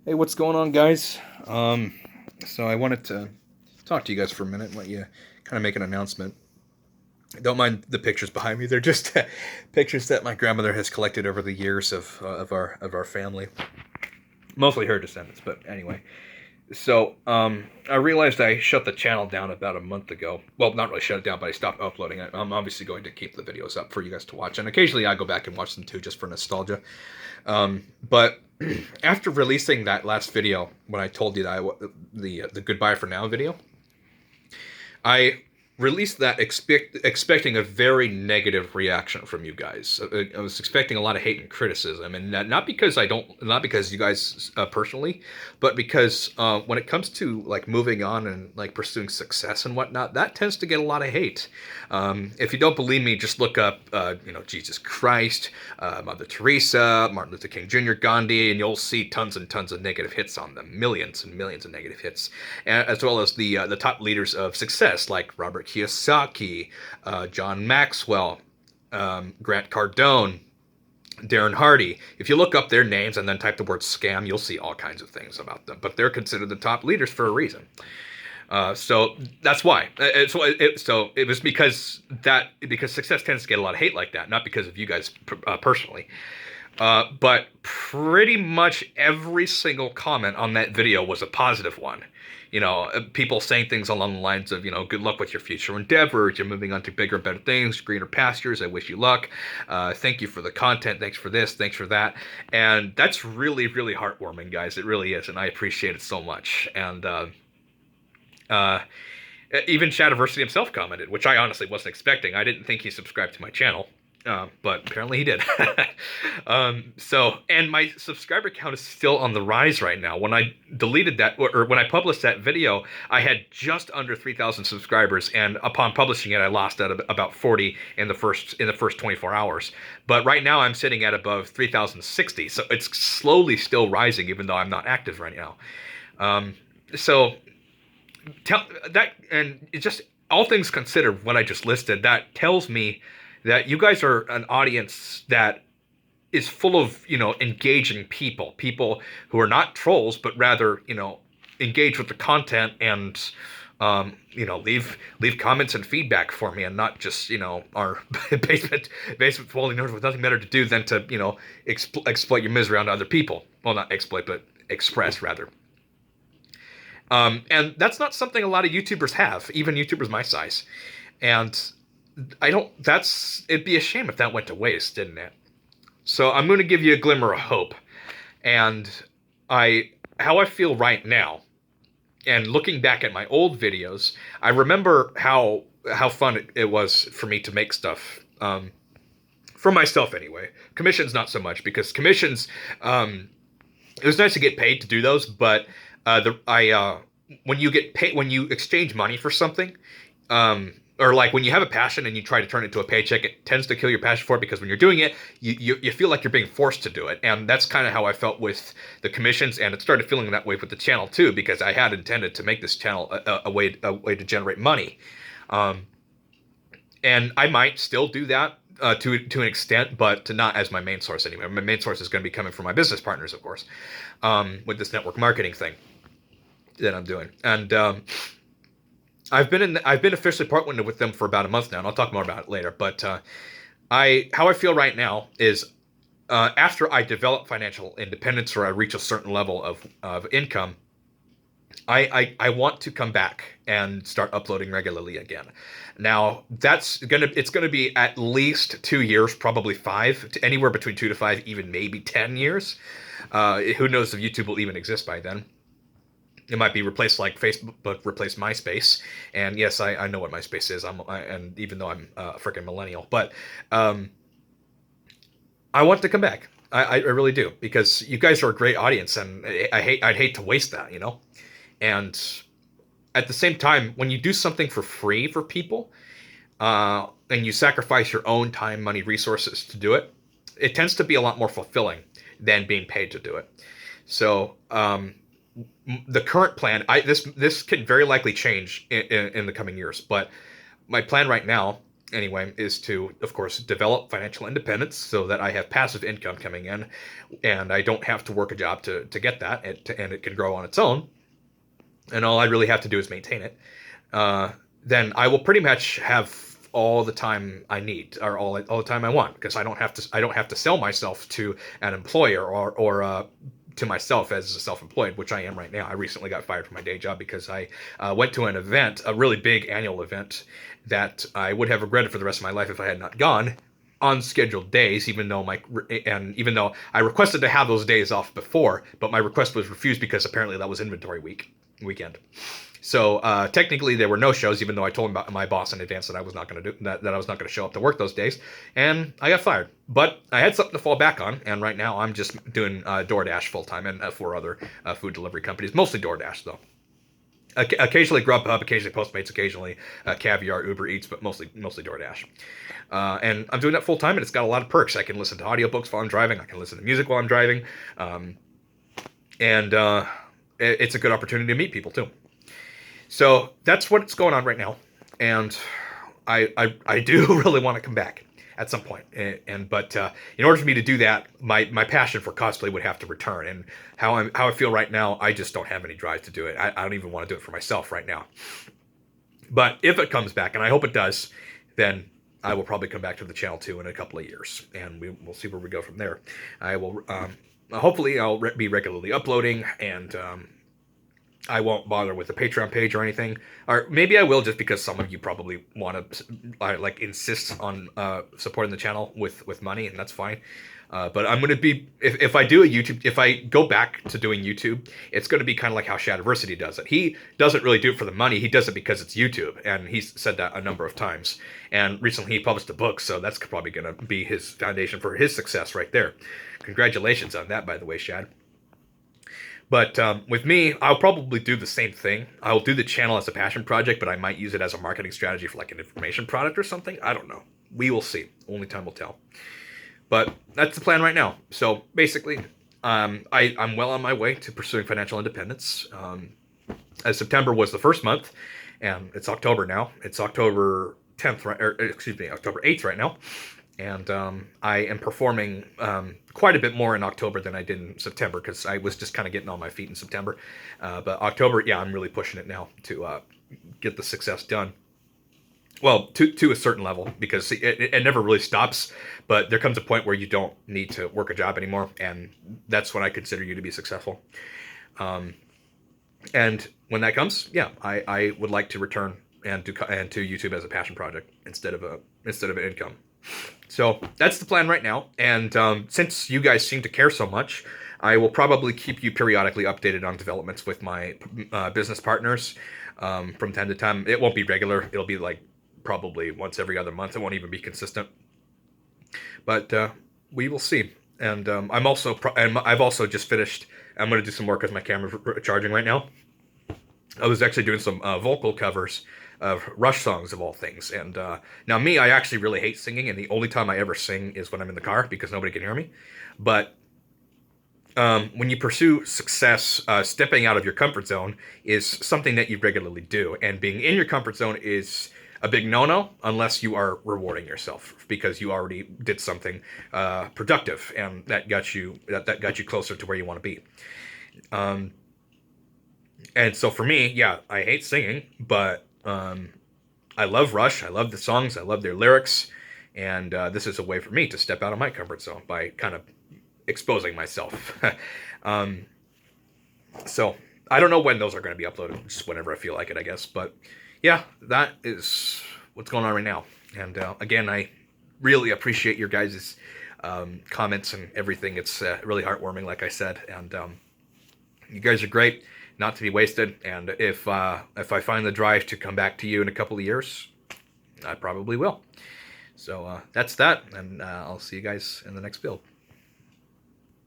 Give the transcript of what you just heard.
Hey, what's going on, guys? So I wanted to talk to you guys for a minute, let you kind of make an announcement. Don't mind the pictures behind me; they're just pictures that my grandmother has collected over the years of our family, mostly her descendants. But anyway, so I realized I shut the channel down about a month ago. Well, not really shut it down, but I stopped uploading it. I'm obviously going to keep the videos up for you guys to watch, and occasionally I go back and watch them too, just for nostalgia. But after releasing that last video, when I told you that the goodbye for now video, I released that expecting a very negative reaction from you guys. I was expecting a lot of hate and criticism, and not because not because you guys personally, but because when it comes to like moving on and like pursuing success and whatnot, that tends to get a lot of hate. If you don't believe me, just look up, Jesus Christ, Mother Teresa, Martin Luther King Jr., Gandhi, and you'll see tons and tons of negative hits on them, millions and millions of negative hits, as well as the top leaders of success like Robert Kiyosaki, John Maxwell, Grant Cardone, Darren Hardy. If you look up their names and then type the word scam, you'll see all kinds of things about them. But they're considered the top leaders for a reason. So that's why. So it was because success tends to get a lot of hate like that, not because of you guys personally. But pretty much every single comment on that video was a positive one. People saying things along the lines of, good luck with your future endeavors. You're moving on to bigger, better things, greener pastures. I wish you luck. Thank you for the content. Thanks for this. Thanks for that. And that's really, really heartwarming, guys. It really is. And I appreciate it so much. And uh, even Shadiversity himself commented, which I honestly wasn't expecting. I didn't think he subscribed to my channel. But apparently he did. And my subscriber count is still on the rise right now. When I deleted that, or when I published that video, I had just under 3,000 subscribers, and upon publishing it, I lost at about 40 in the first 24 hours. But right now, I'm sitting at above 3,060, so it's slowly still rising, even though I'm not active right now. So tell that, and it just all things considered, what I just listed, that tells me that you guys are an audience that is full of, engaging people who are not trolls, but rather, engage with the content and, leave comments and feedback for me, and not just, our basement dwelling nerds with nothing better to do than to, exploit your misery onto other people. Well, not exploit, but express rather. And that's not something a lot of YouTubers have, even YouTubers my size. And it'd be a shame if that went to waste, didn't it? So I'm going to give you a glimmer of hope. And how I feel right now, and looking back at my old videos, I remember how fun it was for me to make stuff, for myself anyway. Commissions, not so much, because commissions, it was nice to get paid to do those, but when you get paid, when you exchange money for something, or like when you have a passion and you try to turn it into a paycheck, it tends to kill your passion for it, because when you're doing it, you feel like you're being forced to do it. And that's kind of how I felt with the commissions, and it started feeling that way with the channel too, because I had intended to make this channel a way to generate money. And I might still do that to an extent, but to not as my main source anyway. My main source is going to be coming from my business partners, of course, with this network marketing thing that I'm doing. And I've been officially partnered with them for about a month now, and I'll talk more about it later. But how I feel right now is, after I develop financial independence, or I reach a certain level of income, I want to come back and start uploading regularly again. Now it's gonna be at least 2 years, probably 5, to anywhere between 2 to 5, even maybe 10 years. Who knows if YouTube will even exist by then? It might be replaced like Facebook replaced MySpace, and yes, I know what MySpace is. And even though I'm a freaking millennial, but I want to come back. I really do, because you guys are a great audience, and I'd hate to waste that, And at the same time, when you do something for free for people, and you sacrifice your own time, money, resources to do it, it tends to be a lot more fulfilling than being paid to do it. So the current plan, this can very likely change in the coming years, but my plan right now anyway, is to, of course, develop financial independence so that I have passive income coming in, and I don't have to work a job to get that, and it can grow on its own, and all I really have to do is maintain it. Uh, then I will pretty much have all the time I need, or all the time I want, because I don't have to sell myself to an employer, or to myself as a self-employed, which I am right now. I recently got fired from my day job because I went to an event, a really big annual event, that I would have regretted for the rest of my life if I had not gone on scheduled days, even though I requested to have those days off before, but my request was refused because apparently that was inventory weekend. So technically, there were no shows, even though I told my boss in advance that I was not going to do that. That I was not going to show up to work those days, and I got fired. But I had something to fall back on, and right now I'm just doing DoorDash full time and for other food delivery companies, mostly DoorDash though. Occasionally Grubhub, occasionally Postmates, occasionally Caviar, Uber Eats, but mostly DoorDash. And I'm doing that full time, and it's got a lot of perks. I can listen to audiobooks while I'm driving. I can listen to music while I'm driving, and it's a good opportunity to meet people too. So that's what's going on right now, and I do really want to come back at some point. But in order for me to do that, my passion for cosplay would have to return. And how I feel right now, I just don't have any drive to do it. I don't even want to do it for myself right now. But if it comes back, and I hope it does, then I will probably come back to the channel too in a couple of years, and we'll see where we go from there. I will hopefully I'll be regularly uploading, and I won't bother with the Patreon page or anything, or maybe I will, just because some of you probably want to insist on supporting the channel with money, and that's fine. But I'm going to be, if I do a YouTube, if I go back to doing YouTube, it's going to be kind of like how Shadiversity does it. He doesn't really do it for the money. He does it because it's YouTube, and he's said that a number of times. And recently he published a book, so that's probably going to be his foundation for his success right there. Congratulations on that, by the way, Shad. But with me, I'll probably do the same thing. I'll do the channel as a passion project, but I might use it as a marketing strategy for like an information product or something. I don't know. We will see. Only time will tell. But that's the plan right now. So basically, I'm well on my way to pursuing financial independence. As September was the first month, and it's October now. It's October 10th, right? Or, excuse me, October 8th right now. And I am performing quite a bit more in October than I did in September, because I was just kind of getting on my feet in September. But October, yeah, I'm really pushing it now to get the success done. Well, to a certain level, because it never really stops, but there comes a point where you don't need to work a job anymore, and that's when I consider you to be successful. And when that comes, yeah, I would like to return and to YouTube as a passion project instead of an income. So that's the plan right now, and since you guys seem to care so much, I will probably keep you periodically updated on developments with my business partners from time to time. It won't be regular. It'll be like probably once every other month. It won't even be consistent, but we will see. And I've also just finished. I'm going to do some work with my camera charging right now. I was actually doing some vocal covers of Rush songs, of all things. And now me, I actually really hate singing, and the only time I ever sing is when I'm in the car, because nobody can hear me. But when you pursue success, stepping out of your comfort zone is something that you regularly do. And being in your comfort zone is a big no-no unless you are rewarding yourself because you already did something productive, and that got you closer to where you want to be. And so for me, yeah, I hate singing, but I love Rush. I love the songs. I love their lyrics. And this is a way for me to step out of my comfort zone by kind of exposing myself. So I don't know when those are going to be uploaded, just whenever I feel like it, I guess. But yeah, that is what's going on right now. And again, I really appreciate your guys' comments and everything. It's really heartwarming, like I said. And you guys are great, not to be wasted. And if I find the drive to come back to you in a couple of years, I probably will. So that's that, and I'll see you guys in the next build.